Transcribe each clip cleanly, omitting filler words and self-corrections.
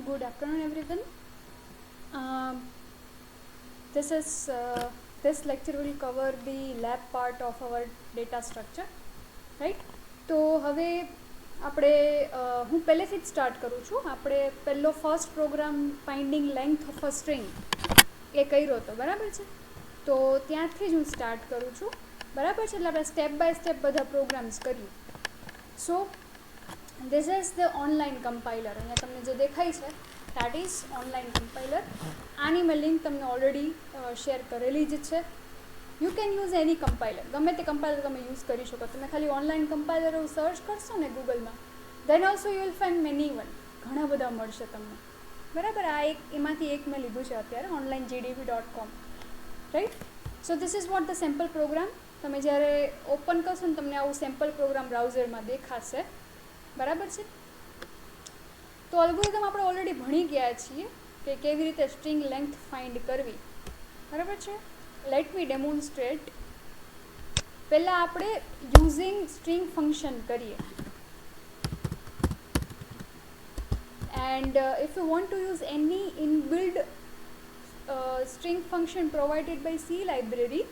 Good afternoon, everyone. Um, this lecture will cover the lab part of our data structure, right? તો હવે આપણે હું પહેલેથી જ સ્ટાર્ટ કરું છું. આપણે પહેલો first program finding length of a string એ કર્યો હતો, બરાબર છે? તો ત્યાંથી જ હું સ્ટાર્ટ કરું છું, બરાબર છે? એટલે આપણે સ્ટેપ બાય સ્ટેપ બધા પ્રોગ્રામ્સ કર્યું. સો this is the online compiler. અહીંયા તમને જે દેખાય છે that is online compiler. આની મેં લિંક તમને ઓલરેડી શેર કરેલી જ છે. You can use any compiler, ગમે તે કમ્પાઇલર તમે યુઝ કરી શકો. તમે ખાલી ઓનલાઈન કમ્પાઇલર સર્ચ કરશો ને ગૂગલમાં, then also you will find many one, ઘણા બધા મળશે તમને, બરાબર? આ એક એમાંથી એક મેં લીધું છે અત્યારે, onlinegdb.com, right? So this is vote the sample program. તમે જ્યારે ઓપન કરશો ને તમને આવું સેમ્પલ પ્રોગ્રામ બ્રાઉઝરમાં દેખાશે, બરાબર છે? તો અલ્ગોરિધમ આપણે ઓલરેડી ભણી ગયા છીએ કે કેવી રીતે સ્ટ્રિંગ લેન્થ ફાઇન્ડ કરવી, બરાબર છે? લેટ મી ડેમોન્સ્ટ્રેટ. પહેલાં આપણે યુઝિંગ સ્ટ્રિંગ ફંક્શન કરીએ. And if you want to use any inbuilt string function provided by C library,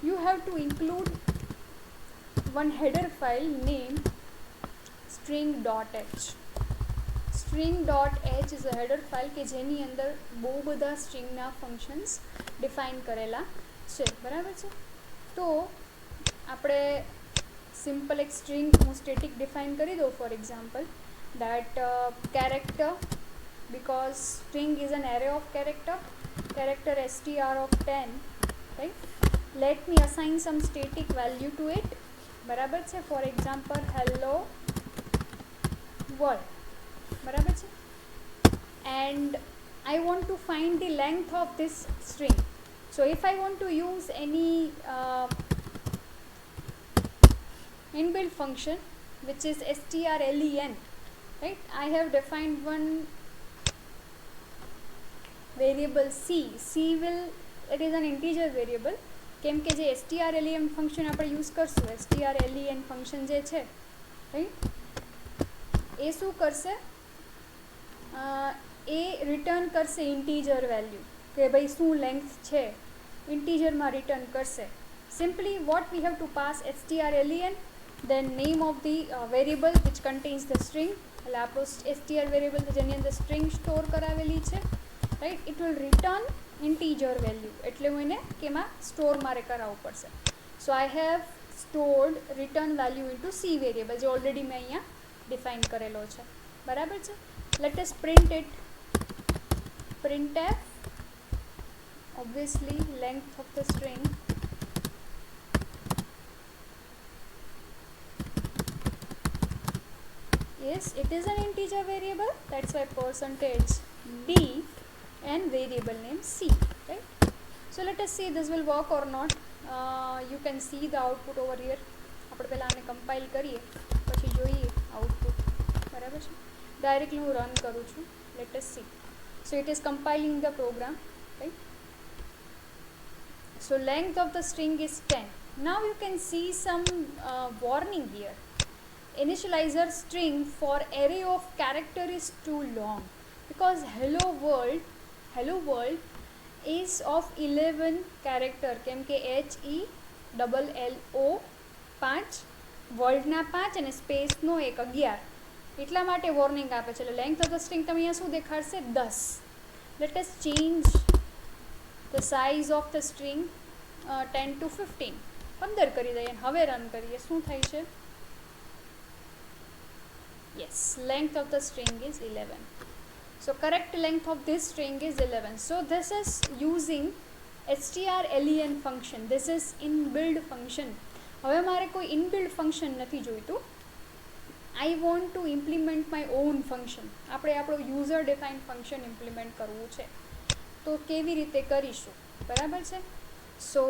you have to include one header file named string.h. string.h is a header file કે જેની અંદર બહુ બધા સ્ટ્રિંગના functions define કરેલા છે, બરાબર છે? તો આપણે સિમ્પલ એક સ્ટ્રિંગ હું સ્ટેટિક ડિફાઇન કરી દઉં. For example that character, because string is an array of character str of 10, right? Let me assign some static value to it, બરાબર છે? ફોર એક્ઝામ્પલ hello world, બરાબર છે? and I want to find the length of this string. So if I want to use any inbuilt function which is strlen, right? I have defined one variable c will, it is an integer variable, કેમ કે જે strlen function આપણે use કરશું, strlen function જે છે, right, એ શું કરશે? એ return કરશે ઇન્ટીજર વેલ્યુ, કે ભાઈ શું લેન્થ છે, ઇન્ટીજરમાં રિટર્ન કરશે. Simply what we have to pass strlen, then name of the variable which contains the string. એટલે આપણો str વેરિયેબલ જેની અંદર સ્ટ્રિંગ સ્ટોર કરાવેલી છે, right? It will return integer value, એટલે હું એને કેમાં સ્ટોર મારે કરાવવું પડશે. So I have stored return value into C variable, જે ઓલરેડી મેં અહીંયા ડિફાઇન કરેલો છે, બરાબર છે? Let us print it. printf, obviously length of the string, yes, it is an integer variable, that's why percentage d and variable name c, right? So let us see this will work or not. You can see the output over here. આપણે પહેલાં આને compile કરીએ પછી જોઈએ output, બરાબર છે? Directly હું run કરું છું. Let us see. So it is compiling the program, right? So length of the string is 10. Now you can see some warning here. Initializer string for array of character is too long, because hello world is of 11 character, કેમ કે HELLO 5, વર્લ્ડના 5 અને સ્પેસનો 1 11, એટલા માટે warning આપે છે. એટલે length of the string તમે અહીંયા શું દેખાડશે? 10. Let us change the size of the string 10 to 15, 15 કરી દઈએ. હવે રન કરીએ, શું થાય છે? Yes, length of the string is 11. So correct length of this string is 11. So this is using strlen function. This is inbuilt function. હવે મારે કોઈ inbuilt function નથી જોઈતું. I want to implement my own function. આપણે આપણો user defined function implement કરવું છે. તો કેવી રીતે કરીશું, બરાબર છે? સો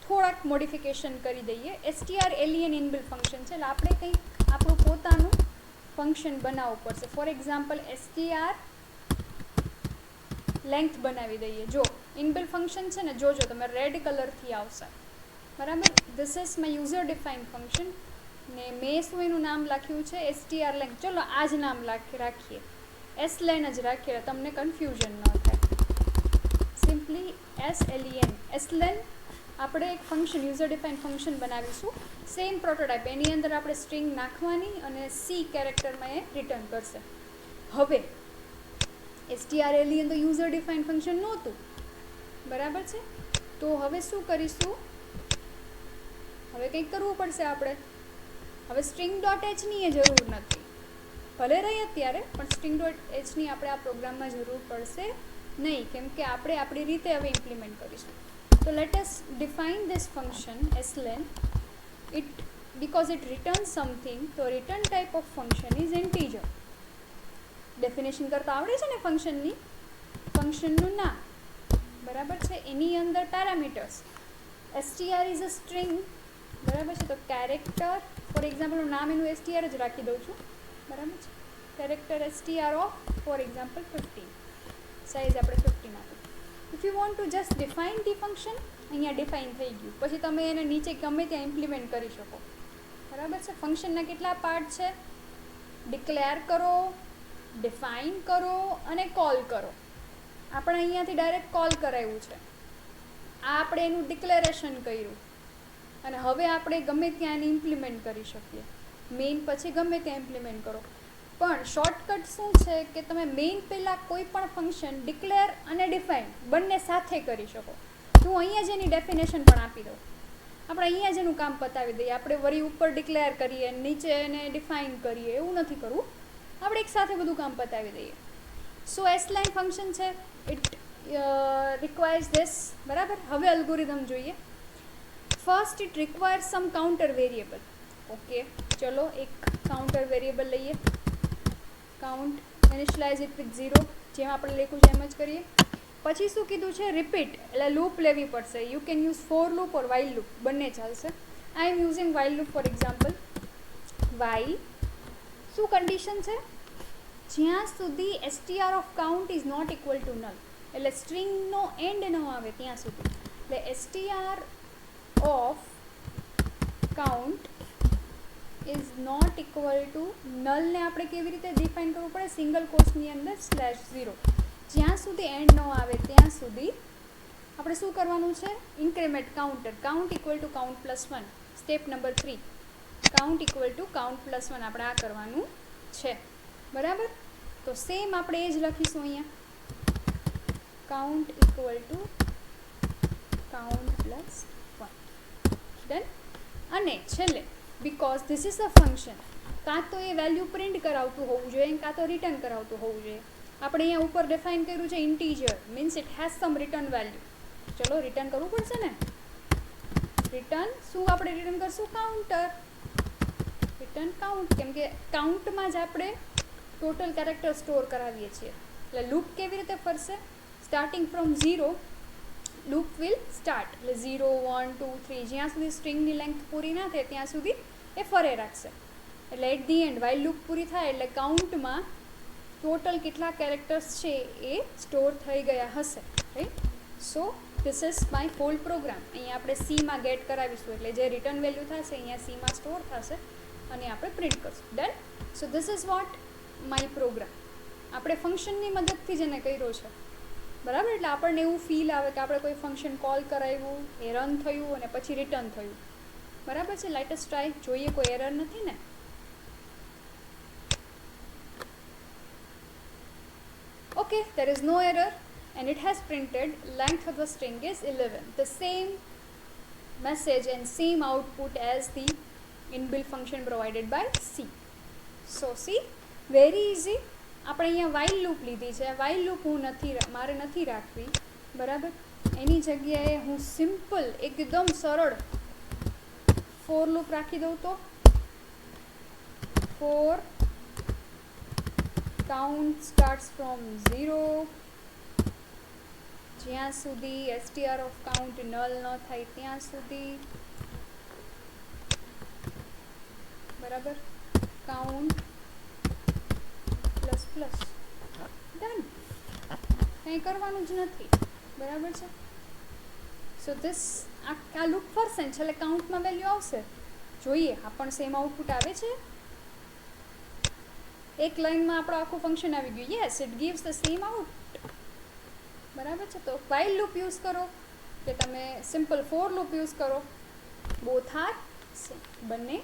થોડાક મોડિફિકેશન કરી દઈએ. strlen inbuilt function છે, એટલે આપણે કંઈક આપણું પોતાનું ફંક્શન બનાવવું પડશે. ફોર એક્ઝામ્પલ str લેન્થ બનાવી દઈએ. જો ઇનબિલ્ટ ફંક્શન છે ને, જોજો તમે રેડ કલરથી આવશે, બરાબર? This is my user define function ને મેં શું એનું નામ લખ્યું છે? str length. ચલો આ જ નામ રાખીએ. SLEN જ રાખીએ, તમને કન્ફ્યુઝન ન થાય. Simply SLEN. SLEN આપણે એક ફંક્શન, યુઝર ડિફાઇન ફંક્શન બનાવીશું, સેમ પ્રોટોટાઇપ. એની અંદર આપણે સ્ટ્રિંગ નાખવાની અને C કેરેક્ટરમાં એ રિટર્ન કરશે. હવે strlen તો યુઝર ડિફાઇન ફંક્શન નહોતું, બરાબર છે. તો હવે શું કરીશું, હવે કંઈક કરવું પડશે આપણે. હવે સ્ટ્રિંગ ડોટ એચની એ જરૂર નથી, ભલે રહી અત્યારે, પણ સ્ટ્રિંગ ડોટ એચની આપણે આ પ્રોગ્રામમાં જરૂર પડશે નહીં, કેમ કે આપણે આપણી રીતે હવે ઇમ્પ્લિમેન્ટ કરીશું. તો let us define this function SLEN. It because it returns something, તો return type of function is integer. Definition કરતા આવડે છે ને ફંક્શનની, ફંક્શનનું નામ, બરાબર છે. એની અંદર parameters, str is a string, બરાબર છે. તો કેરેક્ટર, ફોર એક્ઝામ્પલ હું નામ એનું str જ રાખી દઉં છું, બરાબર છે. Character str of four example 15, size આપણે 15 આપીએ. If you want to just define the function, અહીંયા ડિફાઇન થઈ ગયું, પછી તમે એને નીચે ગમે ત્યાં ઇમ્પ્લિમેન્ટ કરી શકો, બરાબર છે. ફંક્શનના કેટલા પાર્ટ છે, ડિક્લેર કરો, ડિફાઇન કરો અને કોલ કરો. આપણે અહીંયાથી ડાયરેક્ટ કોલ કરાવ્યું છે, આ આપણે એનું ડિક્લેરેશન કર્યું, અને હવે આપણે ગમે ત્યાં એને ઇમ્પ્લિમેન્ટ કરી શકીએ. મેઇન પછી ગમે ત્યાં ઇમ્પ્લિમેન્ટ કરો, પણ શોર્ટકટ શું છે કે તમે મેઇન પહેલાં કોઈ પણ ફંક્શન ડિક્લેર અને ડિફાઇન બંને સાથે કરી શકો. તો હું અહીંયા જ એની ડેફિનેશન પણ આપી દઉં, આપણે અહીંયા જ એનું કામ પતાવી દઈએ. આપણે વળી ઉપર ડિક્લેર કરીએ, નીચે એને ડિફાઇન કરીએ, એવું નથી કરવું, આપણે એક સાથે બધું કામ પતાવી દઈએ. સો SLEN ફંક્શન છે, ઇટ રિક્વાયર્સ ધીસ, બરાબર. હવે અલ્ગોરિધમ જોઈએ. First it requires some counter variable. Okay, ચલો એક કાઉન્ટર વેરિયેબલ લઈએ. કાઉન્ટ ઇનિશિયલાઇઝ ઇટ વિથ 0, જેમ આપણે લખ્યું છે એમ જ કરીએ. પછી શું કીધું છે, રિપીટ, એટલે લૂપ લેવી પડશે. You can use for loop or while loop, બંને ચાલશે. I am using while loop for example. While શું કન્ડિશન છે, જ્યાં સુધી str of count is not equal to null, એટલે સ્ટ્રિંગનો એન્ડ ન આવે ત્યાં સુધી. એટલે str of count is not equal to નલને આપણે કેવી રીતે ડિફાઇન કરવું પડે, સિંગલ કોર્સની અંદર /0. જ્યાં સુધી એન્ડ ન આવે ત્યાં સુધી આપણે શું કરવાનું છે, increment counter, count equal to count plus 1. Step number 3, count equal to count plus 1 આપણે આ કરવાનું છે, બરાબર. તો સેમ આપણે એ જ લખીશું અહીંયા, count equal to count plus 1. Done. અને છેલ્લે, because this is a function, કાં તો એ વેલ્યુ પ્રિન્ટ કરાવતું હોવું જોઈએ, કાં તો રિટર્ન કરાવતું હોવું જોઈએ. આપણે અહીંયા ઉપર ડિફાઇન કર્યું છે integer, means it has some return value. ચલો રિટર્ન કરવું પડશે ને. રિટર્ન શું આપણે રિટર્ન કરશું, કાઉન્ટર, રિટર્ન કાઉન્ટ, કેમ કે કાઉન્ટમાં જ આપણે ટોટલ કેરેક્ટર સ્ટોર કરાવીએ છીએ. એટલે લૂપ કેવી રીતે ફરશે, starting from 0 loop will start, એટલે 0 1 2 3 જ્યાં સુધી સ્ટ્રિંગની લેન્થ પૂરી ના થાય ત્યાં સુધી એ ફરે રાખશે. એટલે at the end while loop પૂરી થાય એટલે કાઉન્ટમાં ટોટલ કેટલા કેરેક્ટર્સ છે એ સ્ટોર થઈ ગયા હશે, right. So this is my whole program. અહીંયા આપણે સીમાં ગેટ કરાવીશું, એટલે જે રિટર્ન વેલ્યુ થશે અહીંયા સીમાં સ્ટોર થશે અને આપણે પ્રિન્ટ કરશું. Done. So this is what my program. આપણે ફંક્શનની મદદથી જ એને કર્યો છે, બરાબર. એટલે આપણને એવું ફીલ આવે કે આપણે કોઈ ફંક્શન કોલ કરાવ્યું, એ રન થયું અને પછી રિટર્ન થયું, બરાબર છે. લેટ અસ ટ્રાય, જોઈએ કોઈ એરર નથી ને. Okay, there is no error and it has printed length of the string is 11. The same message and same output as the inbuilt function provided by C. So see, very easy. આપણે અહીંયા while loop લીધી છે. while loop મારે નથી રાખવી, બરાબર. એની જગ્યાએ હું સિમ્પલ એકદમ સરળ for loop રાખી દઉં તો for count starts from 0 જ્યાં સુધી str of count null ન થાય ત્યાં સુધી, બરાબર. count plus plus, done. કંઈ કરવાનું જ નથી, બરાબર છે. સો ધીસ આ લૂપ ફરશે ને છેલ્લે કાઉન્ટમાં વેલ્યુ આવશે. જોઈએ આ પણ સેમ આઉટપુટ આવે છે. એક લાઇનમાં આપણું આખું ફંક્શન આવી ગયું. Yes, it gives the same out. બરાબર છે. તો વાઇલ લૂપ યુઝ કરો કે તમે સિમ્પલ ફોર લૂપ યુઝ કરો, બોથ આર સેમ, બંને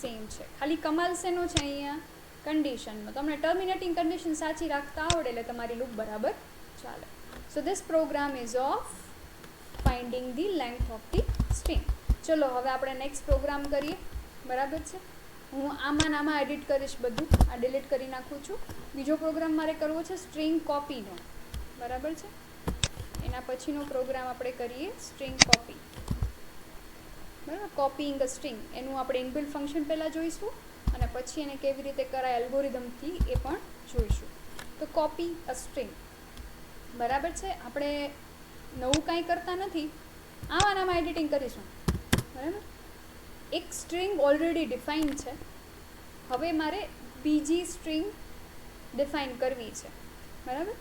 સેમ છે. ખાલી કમાલ શેનો છે અહીંયા? કન્ડિશનનો. તમને ટર્મિનેટિંગ કન્ડિશન સાચી રાખતા આવડે એટલે તમારી લૂપ બરાબર ચાલે. So this program is of finding the length of the string. ચલો હવે આપણે નેક્સ્ટ પ્રોગ્રામ કરીએ. બરાબર છે. હું આમાં એડિટ કરીશ બધું, આ ડિલીટ કરી નાખું છું. બીજો પ્રોગ્રામ મારે કરવો છે સ્ટ્રિંગ કોપીનો. બરાબર છે. એના પછીનો પ્રોગ્રામ આપણે કરીએ સ્ટ્રિંગ કોપી. બરાબર, કોપીઇંગ અ સ્ટ્રિંગ એનું આપણે ઇનબિલ્ટ ફંક્શન પહેલાં જોઈશું અને પછી એને કેવી રીતે કરાય એલ્ગોરિધમથી એ પણ જોઈશું. તો કોપી અ સ્ટ્રિંગ. બરાબર છે. આપણે નવું કાંઈ કરતા નથી, આમાં એડિટિંગ કરીશું. બરાબર, એક સ્ટ્રિંગ ઓલરેડી ડિફાઇન છે, હવે મારે બીજી સ્ટ્રિંગ ડિફાઇન કરવી છે. બરાબર,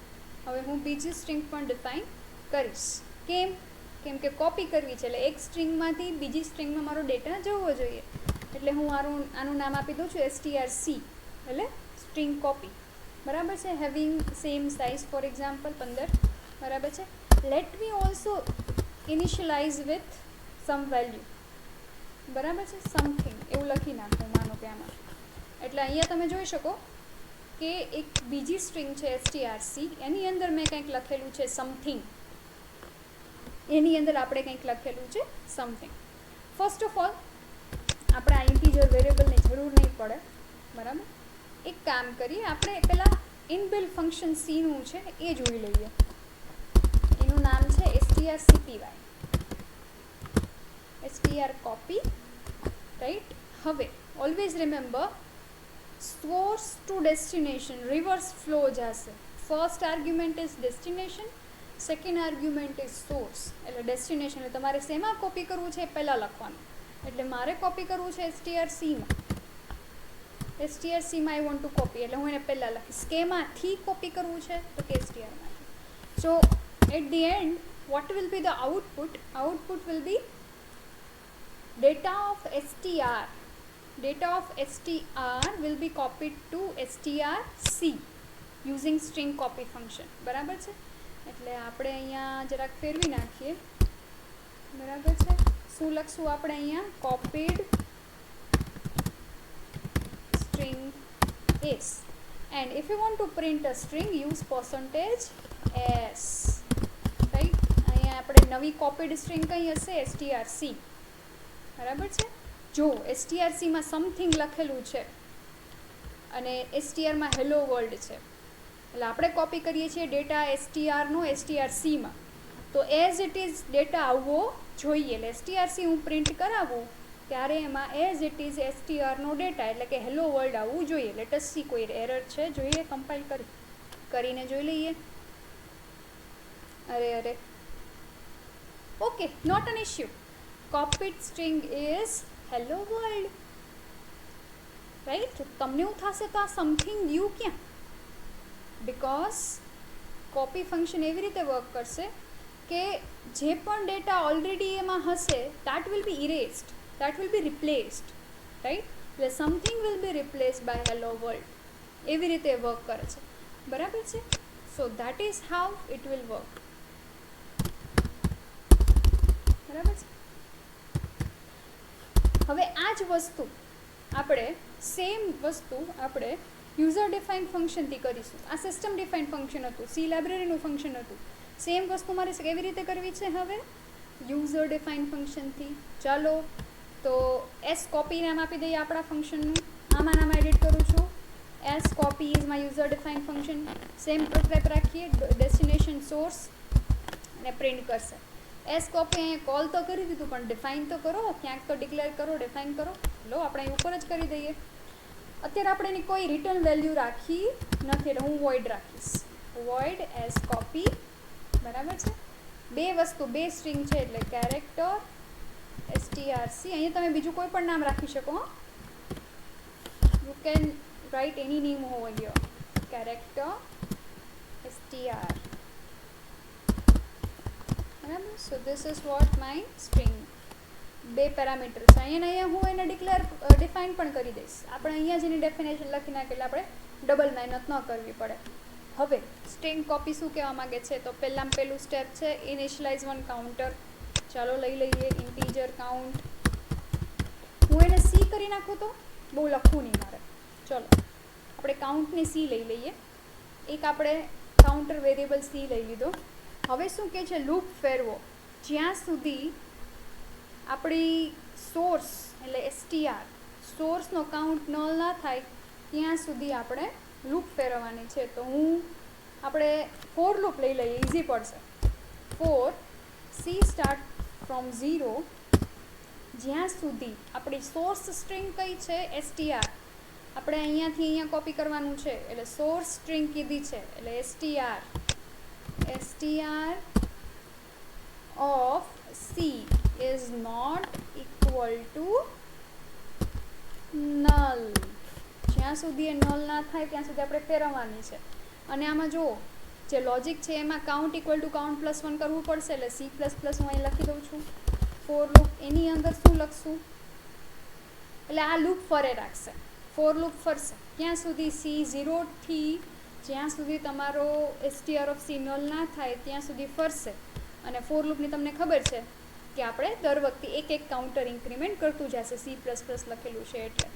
હવે હું બીજી સ્ટ્રિંગ પણ ડિફાઇન કરીશ. કેમ કે કોપી કરવી છે, એટલે એક સ્ટ્રિંગમાંથી બીજી સ્ટ્રિંગમાં મારો ડેટા જવો જોઈએ. એટલે હું આનું નામ આપી દઉં છું strc, એટલે સ્ટ્રિંગ કોપી. બરાબર છે. Having same size, for example 15. બરાબર છે. Let me also initialize with some value. બરાબર છે. સમથિંગ એવું લખી નાખું, માનો કે આમાં. એટલે અહીંયા તમે જોઈ શકો કે એક બીજી સ્ટ્રિંગ છે strc, એની અંદર મેં કંઈક લખેલું છે સમથિંગ, એની અંદર આપણે કંઈક લખેલું છે સમથિંગ. ફર્સ્ટ ઓફ ઓલ આપણે આ ઇન્ટીજર વેરિયેબલની જરૂર નહીં પડે. બરાબર, એક કામ કરીએ, આપણે પહેલાં ઇનબિલ્ટ ફંક્શન સીનું છે એ જોઈ લઈએ. એનું નામ છે strcpy, str copy. રાઈટ. હવે always remember, source to destination reverse flow જશે. First argument is destination, second argument is source. એટલે ડેસ્ટિનેશન એટલે તમારે શેમાં કોપી કરવું છે એ પહેલાં લખવાનું. એટલે મારે કોપી કરવું છે strcમાં. strcમાં આઈ વોન્ટ ટુ કોપી, એટલે હું એને પહેલાં લખીશ. કેમાંથી કોપી કરવું છે? તો કે strમાંથી. So at the end what will be the output? Output will be data of str. Data of str will be copied to strc using string copy function. બરાબર છે. એટલે આપણે અહીંયા જરાક ફેરવી નાખીએ. બરાબર છે. શું લખશું આપણે અહીંયા? copied string s. And if you want to print a string, use %s. Right. અહીંયા આપણે નવી કોપીડ સ્ટ્રિંગ કઈ હશે? strc. બરાબર છે. જો strcમાં સમથિંગ લખેલું છે અને strમાં હેલો વર્લ્ડ છે, એટલે આપણે કોપી કરીએ છીએ ડેટા strનો strcમાં, તો એઝ ઇટ ઇઝ ડેટા આવવો જોઈએ. એટલે strc હું પ્રિન્ટ કરાવું ત્યારે એમાં એઝ ઇટ ઇઝ strનો ડેટા એટલે કે હેલો વર્લ્ડ આવવું જોઈએ. લેટ અસ સી કોઈ એરર છે, જોઈએ, કમ્પાઇલ કરીને જોઈ લઈએ. અરે okay, not an issue. copied string is hello world. Right. તમને એવું થશે તો આ સમથિંગ ગયું ક્યાં? બિકોઝ કોપી ફંક્શન એવી રીતે વર્ક કરશે કે જે પણ ડેટા ઓલરેડી એમાં હશે that will be erased, that will be replaced. Right. એટલે something will be replaced by hello world. એવી રીતે વર્ક કરે છે. બરાબર છે. સો that is how it will work. બરાબર છે. હવે આ જ વસ્તુ આપણે સેમ વસ્તુ આપણે યુઝર ડિફાઇન ફંક્શનથી કરીશું. આ સિસ્ટમ ડિફાઇન ફંક્શન હતું, સી લાઇબ્રેરીનું ફંક્શન હતું. સેમ વસ્તુ મારે કેવી રીતે કરવી છે? હવે યુઝર ડિફાઇન ફંક્શનથી. ચાલો તો એસ કોપી નામ આપી દઈએ આપણા ફંક્શનનું. આમાં નામ એડિટ કરું છું. S copy is my user define function. Same prototype રાખીએ, ડેસ્ટિનેશન સોર્સ, અને પ્રિન્ટ કરશે. એસ કોપી અહીંયા કોલ તો કરી દીધું, પણ ડિફાઇન તો કરો, ક્યાંક તો ડિક્લેર કરો, ડિફાઇન કરો. લો, આપણે અહીં ઉપર જ કરી દઈએ. અત્યારે આપણે એની કોઈ રિટર્ન વેલ્યુ રાખી નથી, એટલે હું વોઇડ રાખીશ. Void S copy. બરાબર છે. બે વસ્તુ, બે સ્ટ્રિંગ છે એટલે કેરેક્ટર strc. અહીંયા તમે બીજું કોઈ પણ નામ રાખી શકો. You can write any name over here. Character str. બરાબર. સો this is what my string. બે પેરામીટર છે. અહીંયા હું એને ડિફાઇન પણ કરી દઈશ. આપણે અહીંયા જેની ડેફિનેશન લખી નાખીએ એટલે આપણે ડબલ મહેનત ન કરવી પડે. હવે સ્ટ્રિંગ કોપી શું કહેવા માગે છે, તો પહેલું સ્ટેપ છે ઇનિશિયલાઇઝ વન કાઉન્ટર. ચાલો લઈ લઈએ ઇન્ટીજર કાઉન્ટ. હું એને સી કરી નાખું તો બહુ લખવું નહીં મારે. ચલો આપણે કાઉન્ટને સી લઈ લઈએ. એક આપણે કાઉન્ટર વેરિયેબલ સી લઈ લીધો. હવે શું કહે છે, લૂપ ફેરવો. જ્યાં સુધી આપણી સોર્સ એટલે એસટીઆર સોર્સનો કાઉન્ટ નલ ના થાય ત્યાં સુધી આપણે લૂપ ફેરવવાની છે. તો આપણે ફોર લૂપ લઈ લઈએ, ઇઝી પડશે. ફોર સી સ્ટાર્ટ ફ્રોમ 0 જ્યાં સુધી આપણી સોર્સ સ્ટ્રિંગ કઈ છે, એસટીઆર. આપણે અહીંયાથી અહીંયા કોપી કરવાનું છે એટલે સોર્સ સ્ટ્રિંગ કીધી છે એટલે STR of C is not equal to null. જ્યાં સુધી એ નલ ના થાય ત્યાં સુધી આપણે ફેરવવાની છે. અને આમાં જુઓ જે લોજિક છે એમાં કાઉન્ટ ઇક્વલ ટુ કાઉન્ટ +1 કરવું પડશે એટલે C++ હું અહીં લખી દઉં છું. ફોર લૂપ એની અંદર શું લખશું, એટલે આ લૂપ ફરે રાખશે. ફોર લૂપ ફરશે ક્યાં સુધી, C0 થી જ્યાં સુધી તમારો એસટીઆર ઓફ સી નલ ના થાય ત્યાં સુધી ફરશે. અને ફોર લૂપની તમને ખબર છે કે આપણે દર વખતે એક કાઉન્ટર ઇન્ક્રીમેન્ટ કરતું જશે. C++ લખેલું છે એટલે.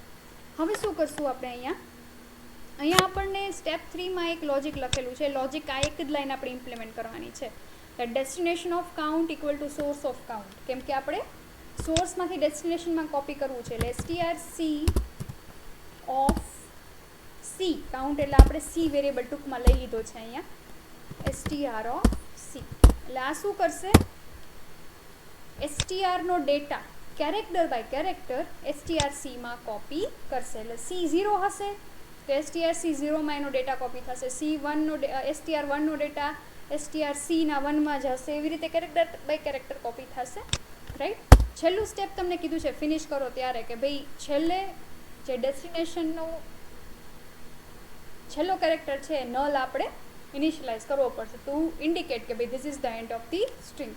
હવે શું કરશું આપણે અહીંયા આપણને સ્ટેપ 3માં એક લોજિક લખેલું છે. લોજિક આ એક જ લાઈન આપણે ઇમ્પ્લિમેન્ટ કરવાની છે. Destination of count equal to source of count. કેમ કે આપણે સોર્સમાંથી ડેસ્ટિનેશનમાં કોપી કરવું છે એટલે STR C of C count એટલે આપણે સી વેરિયેબલ ટૂંકમાં લઈ લીધો છે અહીંયા, એસટીઆર ઓફ સી. એટલે આ શું કરશે, એસટીઆરનો data character by character STR સીમાં કોપી કરશે. એટલે C0 હશે તો એસટીઆર C0માં એનો ડેટા કોપી થશે. C1નો એસટીઆર 1નો ડેટા એસટીઆર સીના 1માં જશે. એવી રીતે કેરેક્ટર બાય કેરેક્ટર કોપી થશે, રાઈટ. છેલ્લું સ્ટેપ તમને કીધું છે ફિનિશ કરો ત્યારે કે ભાઈ છેલ્લે જે ડેસ્ટિનેશનનો છેલ્લો કેરેક્ટર છે નલ આપણે ઇનિશિયલાઇઝ કરવો પડશે ટુ ઇન્ડિકેટ કે ભાઈ this is the end of the string.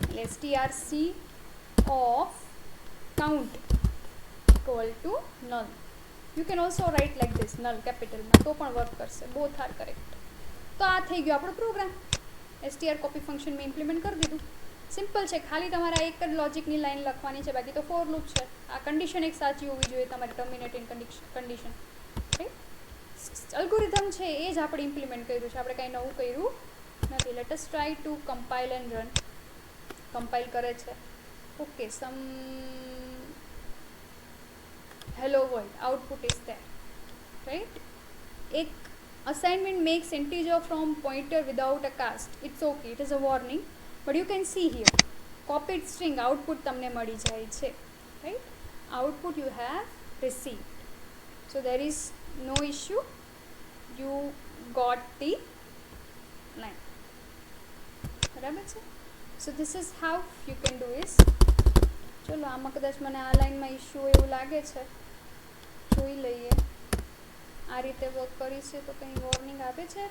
એટલે STR C of count equal to null. You can also write like this, null કેપિટલમાં તો પણ વર્ક કરશે. Both are correct. તો આ થઈ ગયો આપણો પ્રોગ્રામ. એસટીઆર કોપી ફંક્શન મેં ઇમ્પ્લિમેન્ટ કરી દીધું. સિમ્પલ છે, ખાલી તમારે એક જ લોજિકની લાઈન લખવાની છે, બાકી તો ફોર લૂપ છે. આ કન્ડિશન એક સાચી હોવી જોઈએ તમારી ટર્મિનેટિંગ કન્ડિશન, રાઈટ. અલ્ગોરિધમ છે એ જ આપણે ઇમ્પ્લિમેન્ટ કર્યું છે, આપણે કાંઈ નવું કર્યું નથી. Let us try to compile and run. Compile કરે છે. Okay, some hello world output is there, right. એક assignment makes integer from pointer without a cast. It's okay, it is a warning, but you can see here copied string output તમને મળી જાય છે, right. Output you have received, so there is no issue, you got the line. બરાબર છે. So this is how you can do is, ચલો આમાં કદાચ મને આ લાઈનમાં ઇશ્યુ એવું લાગે છે, જોઈ લઈએ. આ રીતે વર્ક કરીશે તો કંઈ વોર્નિંગ આપે છે.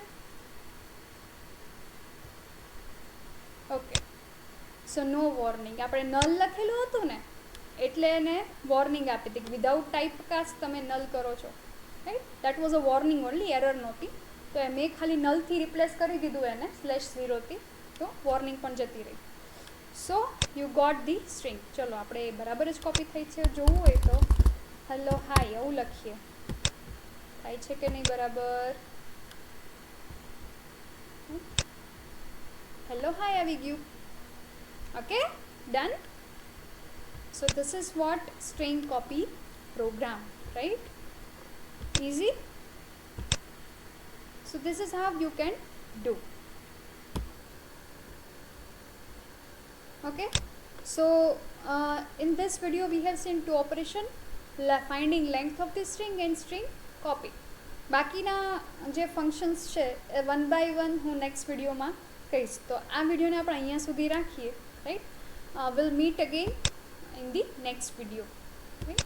ઓકે, સો નો વોર્નિંગ. આપણે નલ લખેલું હતું ને એટલે એને વોર્નિંગ આપી હતી કે વિધાઉટ ટાઈપ કાસ્ટ તમે નલ કરો છો, right. That was a warning only, error નહોતી. તો એ મેં ખાલી નલથી રિપ્લેસ કરી દીધું એને /0થી, તો વોર્નિંગ પણ જતી રહી. So you got the string. ચલો આપણે બરાબર જ કોપી થઈ છે જોવું હોય તો હેલો હાય એવું લખીએ, થાય છે કે નહીં બરાબર. હેલો હાય આવી ગયું. Okay, done. So this is what string copy program, right. easy. So this is how you can do. Okay, so in this video we have seen two operation, finding length of the string and string copy. બાકીના જે functions છે એ 1 by 1 હું next વિડીયોમાં કહીશ. તો આ વિડીયોને આપણે અહીંયા સુધી રાખીએ, right. Will meet again in the next video, right.